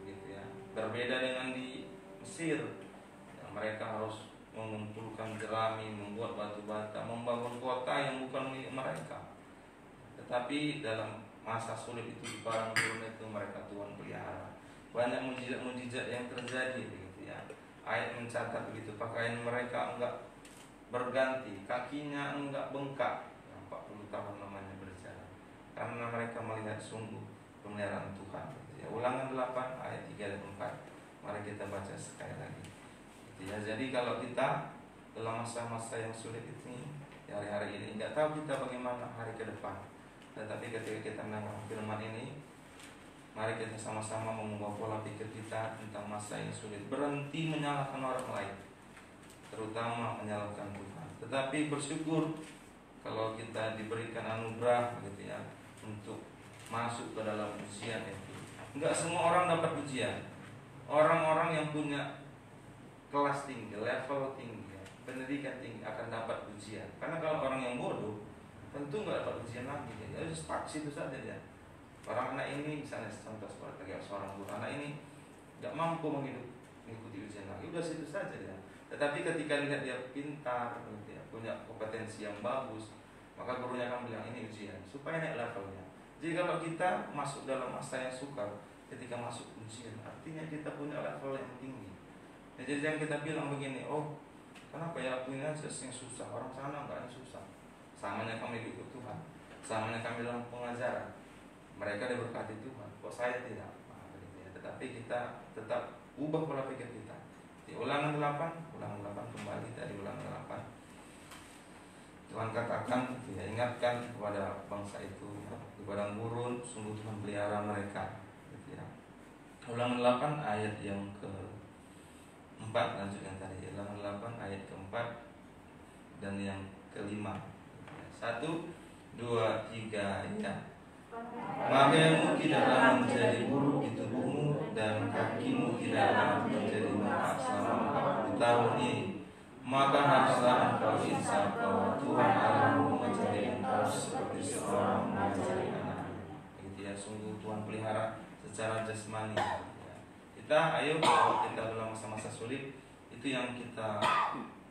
gitu ya. Berbeda dengan di Mesir yang mereka harus mengumpulkan jerami, membuat batu bata, membangun kota yang bukan milik mereka. Tetapi dalam masa sulit itu di padang gurun itu mereka Tuhan pelihara. Banyak mujizat-mujizat yang terjadi begitu ya. Ayat mencatat begitu, pakaian mereka enggak berganti, kakinya enggak bengkak. 40 tahun namanya berjalan. Karena mereka melihat sungguh pemeliharaan Tuhan. Ya, Ulangan 8 ayat 3 dan 4. Mari kita baca sekali lagi. Ya, jadi kalau kita dalam masa-masa yang sulit ini, hari-hari ini, enggak tahu kita bagaimana hari ke depan. Tetapi ketika kita mendengar firman ini, mari kita sama-sama mengubah pola pikir kita tentang masa yang sulit. Berhenti menyalahkan orang lain, terutama menyalahkan Tuhan. Tetapi bersyukur kalau kita diberikan anugerah gitu ya, untuk masuk ke dalam ujian itu. Enggak semua orang dapat ujian. Orang-orang yang punya kelas tinggi, level tinggi, ya, pendidikan tinggi akan dapat ujian. Karena kalau orang yang bodoh tentu nggak dapat ujian lagi. Jadi stuck situ saja ya. Orang anak ini misalnya contoh seperti seorang guru, anak ini nggak mampu mengikuti ujian lagi, udah situ saja ya. Tetapi ketika lihat dia pintar, gitu ya, punya kompetensi yang bagus, maka gurunya akan bilang ini ujian supaya naik levelnya. Jadi kalau kita masuk dalam masa yang sukar, ketika masuk ujian, artinya kita punya level yang tinggi. Ya, jadi yang kita bilang begini, oh kenapa ya aku ini aja yang susah, orang sana nggak susah. Samanya kami ikut Tuhan, samanya kami dalam pengajaran, mereka diberkati Tuhan, kok saya tidak. Tetapi kita tetap ubah pola pikir kita. Di Ulangan 8 kembali tadi Ulangan 8. Tuhan katakan, ya, ingatkan kepada bangsa itu ya, di padang gurun, sungguh Tuhan pelihara mereka. Gitu ya. Ulangan 8 ayat yang ke-4, lanjut yang tadi. Ulangan 8 ayat ke-4 dan yang ke-5. 1, 2, 3 ya. Pakaianmu tidaklah menjadi buruk di tubuhmu dan kakimu tidaklah menjadi bengkak selama 40 tahun ini. Maka haruslah engkau insaf bahwa Tuhan Allahmu mengajari engkau seperti seorang mengajari anaknya. Begitu ya, sungguh Tuhan pelihara secara jasmani. Ya. Kita ayo kalau kita dalam masa-masa sulit itu yang kita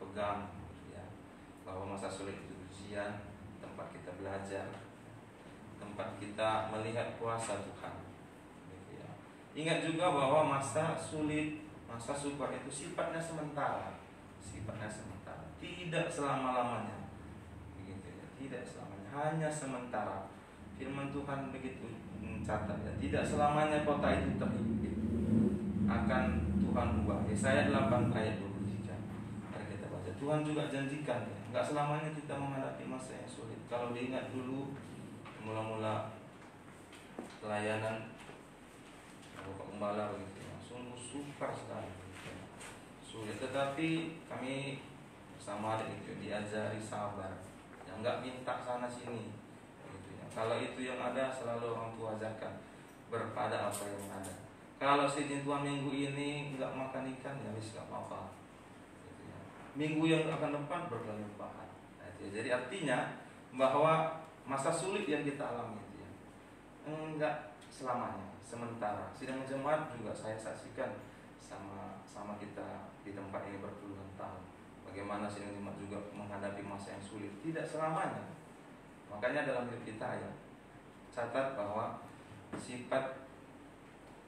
pegang. Ya. Bahwa masa sulit itu ujian, tempat kita belajar, tempat kita melihat kuasa Tuhan. Gitu ya. Ingat juga bahwa masa sulit, masa sukar itu sifatnya sementara. Sifatnya sementara, tidak selama-lamanya. Begitu ya, tidak selamanya, hanya sementara. Firman Tuhan begitu mencatat ya, tidak selamanya kota itu terhimpit. Akan Tuhan ubah. Yesaya 8 ayat 23. Mari kita baca. Tuhan juga janjikan ya, enggak selamanya kita menghadapi masa yang sulit. Kalau diingat dulu mula-mula pelayanan Bapak Gembala begitu ya, sungguh sukar sekali. Sulit, tetapi kami bersama adik itu diajari sabar, yang enggak minta sana sini, gitu ya. Kalau itu yang ada selalu orang tua ajarkan berpada apa yang ada. Kalau seizin Tuhan minggu ini enggak makan ikan, ya wis enggak apa-apa. Gitu ya. Minggu yang akan depan berlimpahan. Nah, jadi artinya bahwa masa sulit yang kita alami itu ya, enggak selamanya, sementara. Sidang jemaat juga saya saksikan sama kita di tempat ini berpuluhan tahun. Bagaimana sidang jemaat juga menghadapi masa yang sulit, tidak selamanya. Makanya dalam hidup kita ya, catat bahwa sifat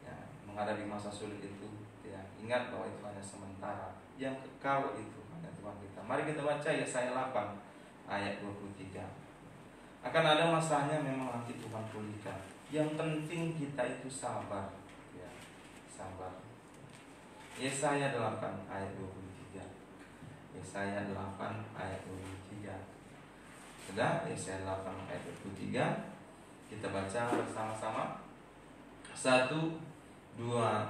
ya, menghadapi masa sulit itu ya, ingat bahwa itu hanya sementara. Yang kekal itu hanya Tuhan kita. Mari kita baca Yesaya 8 ayat 23. Akan ada masanya memang nanti Tuhan pulihkan. Yang penting kita itu sabar ya, sabar. Yesaya 8 ayat 23. Yesaya 8 ayat 23. Sudah, Yesaya 8 ayat 23. Kita baca bersama-sama. 1, 2,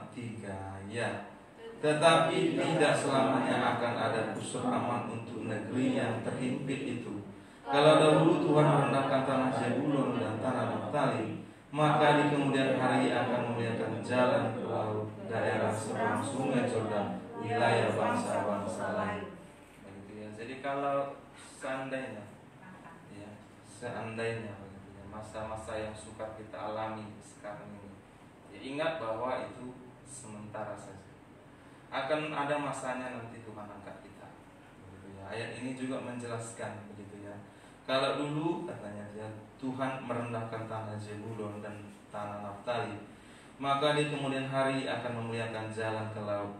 3 ya. Tetapi tidak selamanya akan ada pusur aman untuk negeri yang terhimpit itu. Kalau dahulu Tuhan merendahkan tanah Zebulun dan tanah Naftali, maka di kemudian hari akan memuliakan jalan ke laut, daerah seberang sungai Jordan wilayah bangsa-bangsa lain. Begitu ya. Jadi kalau seandainya begitu ya, masa-masa yang sukar kita alami sekarang ini, ya ingat bahwa itu sementara saja. Akan ada masanya nanti Tuhan angkat kita. Begitu ya. Ayat ini juga menjelaskan begitu ya. Kalau dulu katanya dia Tuhan merendahkan tanah Zebulon dan tanah Naftali, maka di kemudian hari akan memuliakan jalan ke laut,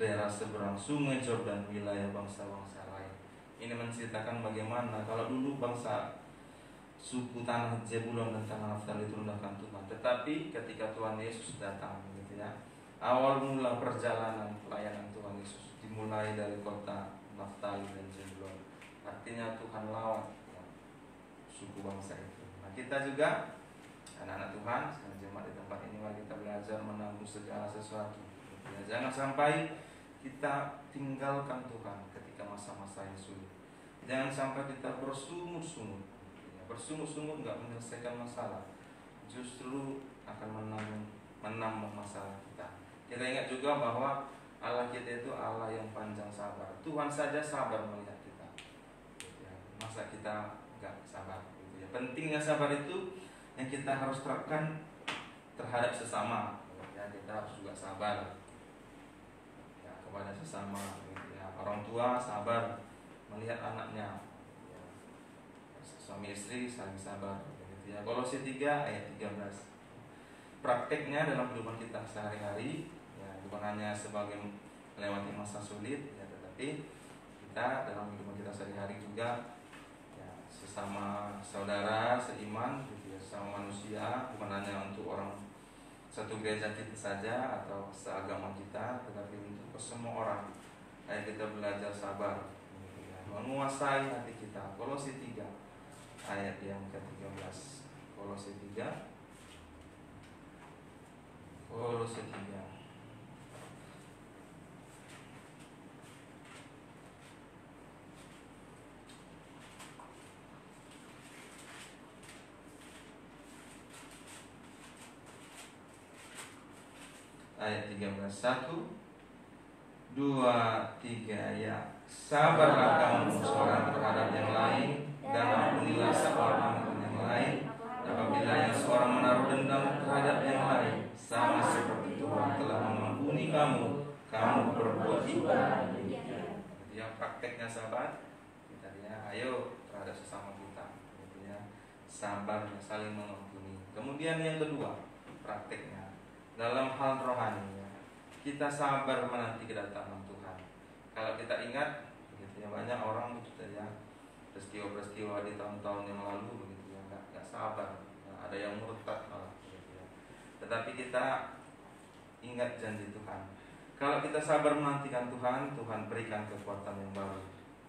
daerah seberang sungai Jordan, wilayah bangsa-bangsa lain. Ini menceritakan bagaimana kalau dulu bangsa suku tanah Zebulon dan tanah Naftali itu rendahkan Tuhan, tetapi ketika Tuhan Yesus datang gitu ya, awal mula perjalanan pelayanan Tuhan Yesus dimulai dari kota Naftali dan Zebulon. Artinya Tuhan lawan suku bangsa itu. Nah, kita juga anak-anak Tuhan, jemaat di tempat ini, mari kita belajar menanggung segala sesuatu. Ya, jangan sampai kita tinggalkan Tuhan ketika masa-masa yang sulit. Jangan sampai kita bersungut-sungut. Ya, bersungut-sungut nggak menyelesaikan masalah, justru akan menambah masalah kita. Kita ingat juga bahwa Allah kita itu Allah yang panjang sabar. Tuhan saja sabar melihat kita. Ya, masa kita nggak sabar gitu ya. Pentingnya sabar itu yang kita harus terapkan terhadap sesama ya. Kita harus juga sabar ya, kepada sesama gitu ya. Orang tua sabar melihat anaknya ya. Suami istri saling sabar gitu ya. Kolose 3 ayat 13. Prakteknya dalam kehidupan kita sehari-hari ya, bukan hanya sebagai melewati masa sulit ya, tetapi kita dalam kehidupan kita sehari-hari juga sesama saudara seiman gitu ya, sesama manusia, bukan hanya untuk orang satu gereja kita saja atau seagama kita, tetapi untuk semua orang. Ayo kita belajar sabar gitu ya, menguasai hati kita. Kolose 3 ayat yang ke-13. Kolose 3 ayat 13. 1, 2, 3 ya. Sabarlah kamu seorang terhadap yang lain, dan ampunilah seorang yang lain. Apabila yang seorang menaruh dendam terhadap yang lain, sama seperti Tuhan telah mengampuni kamu, kamu berbuat juga. Yang prakteknya sabar, kita ya, ayo terhadap sesama kita, gitu ya. Sabar, saling mengampuni. Kemudian yang kedua, prakteknya dalam hal rohani ya, kita sabar menanti kedatangan Tuhan. Kalau kita ingat begitu ya, banyak orang begitu ya, peristiwa-peristiwa di tahun-tahun yang lalu begitu ya, nggak sabar ya, ada yang murtad malah begitu ya. Tetapi kita ingat janji Tuhan. Kalau kita sabar menantikan Tuhan, Tuhan berikan kekuatan yang baru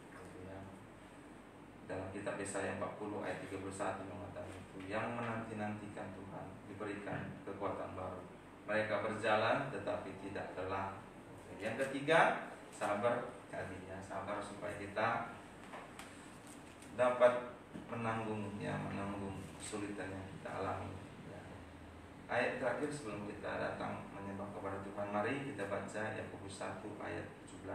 gitu ya. Dalam kitab Yesaya 40 ayat 31 mengatakan itu, yang menanti-nantikan Tuhan diberikan kekuatan baru. Mereka berjalan tetapi tidak lelah. Yang ketiga, sabar tadi ya, sabar supaya kita dapat menanggung kesulitan yang kita alami ya. Ayat terakhir sebelum kita datang menyembah kepada Tuhan, mari kita baca Yakobus 1 ayat 17.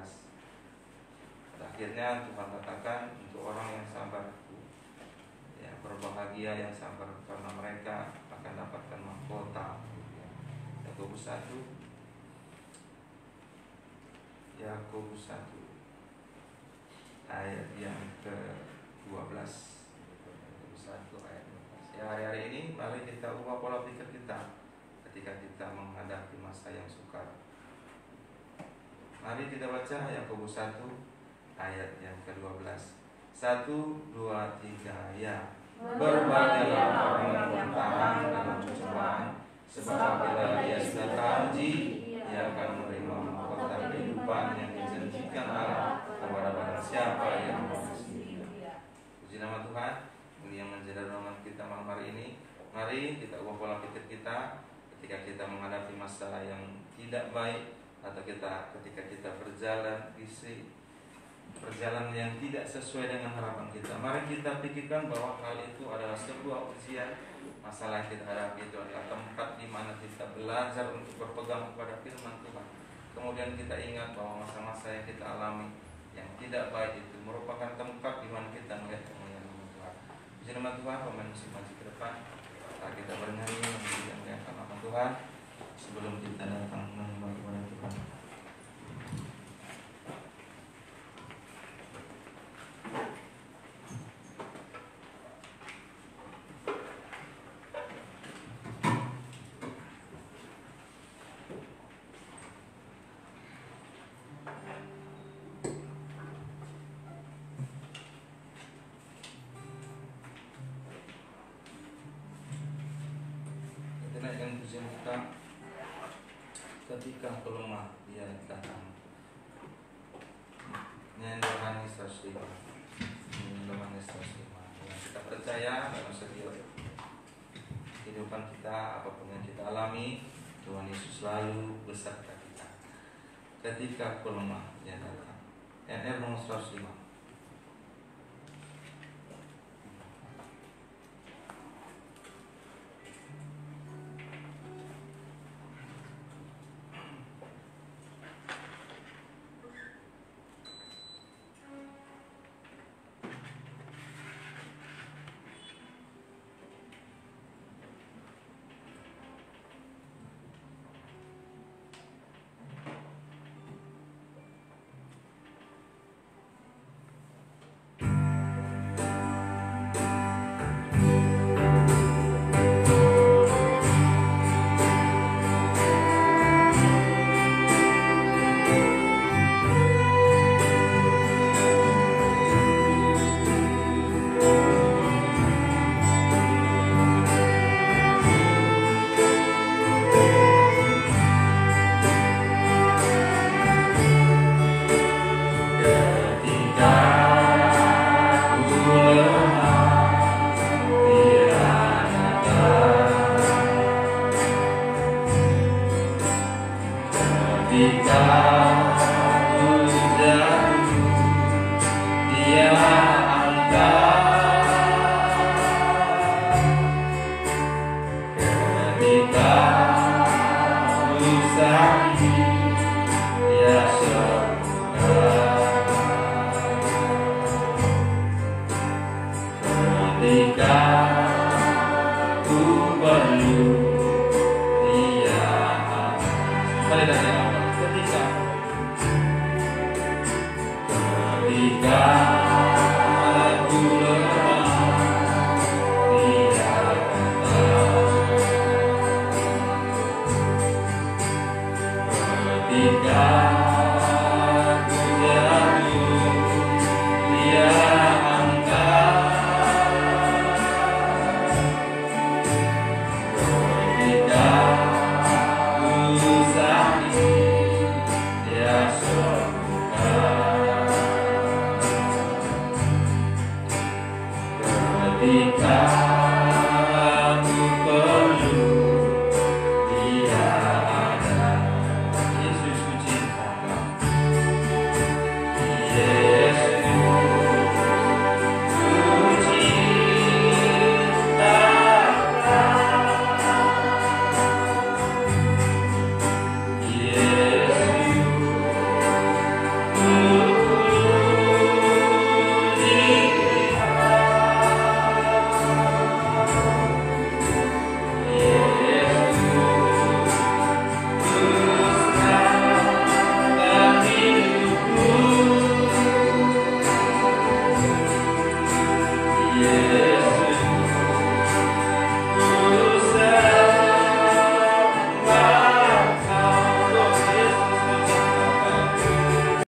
Akhirnya Tuhan katakan, untuk orang yang sabar ya, berbahagia yang sabar, karena mereka akan dapatkan mahkota. Yakobus 1 ayat yang ke-12. Yakobus 1 ayat 12. Ya, hari-hari ini mari kita ubah pola pikir kita ketika kita menghadapi masa yang sukar. Mari kita baca Yakobus 1 ayat yang ke-12. 1, 2, 3 ya. Berbahagialah orang yang bertahan dalam cobaan, sebab apabila ia sudah teruji, ia akan menerima mahkota kehidupan yang dijanjikan Allah kepada barang siapa yang mengasihi. Puji nama Tuhan. Ini yang menjadi renungan kita malam hari ini. Mari kita ubah pola pikir kita ketika kita menghadapi masalah yang tidak baik, atau ketika kita berjalan perjalanan yang tidak sesuai dengan harapan kita. Mari kita pikirkan bahwa hal itu adalah sebuah ujian. Masalah yang kita hadapi itu adalah tempat di mana kita belajar untuk berpegang kepada firman Tuhan. kemudian kita ingat bahwa masa-masa yang kita alami yang tidak baik itu merupakan tempat di mana kita melihat kemuliaan Tuhan. Puji nama Tuhan, pemain musik maju ke depan. Kita bernyanyi memuliakan nama Tuhan sebelum kita datang menyembah kepada Tuhan. Naikkan pujian kita, ketika aku lemah dia datang. Nyanyi rohani 105. Nyanyi rohani 105. Yang kita percaya dalam setiap kehidupan kita, apapun yang kita alami, Tuhan Yesus selalu beserta kita. Ketika aku lemah dia datang. NR nomor 105. Ketika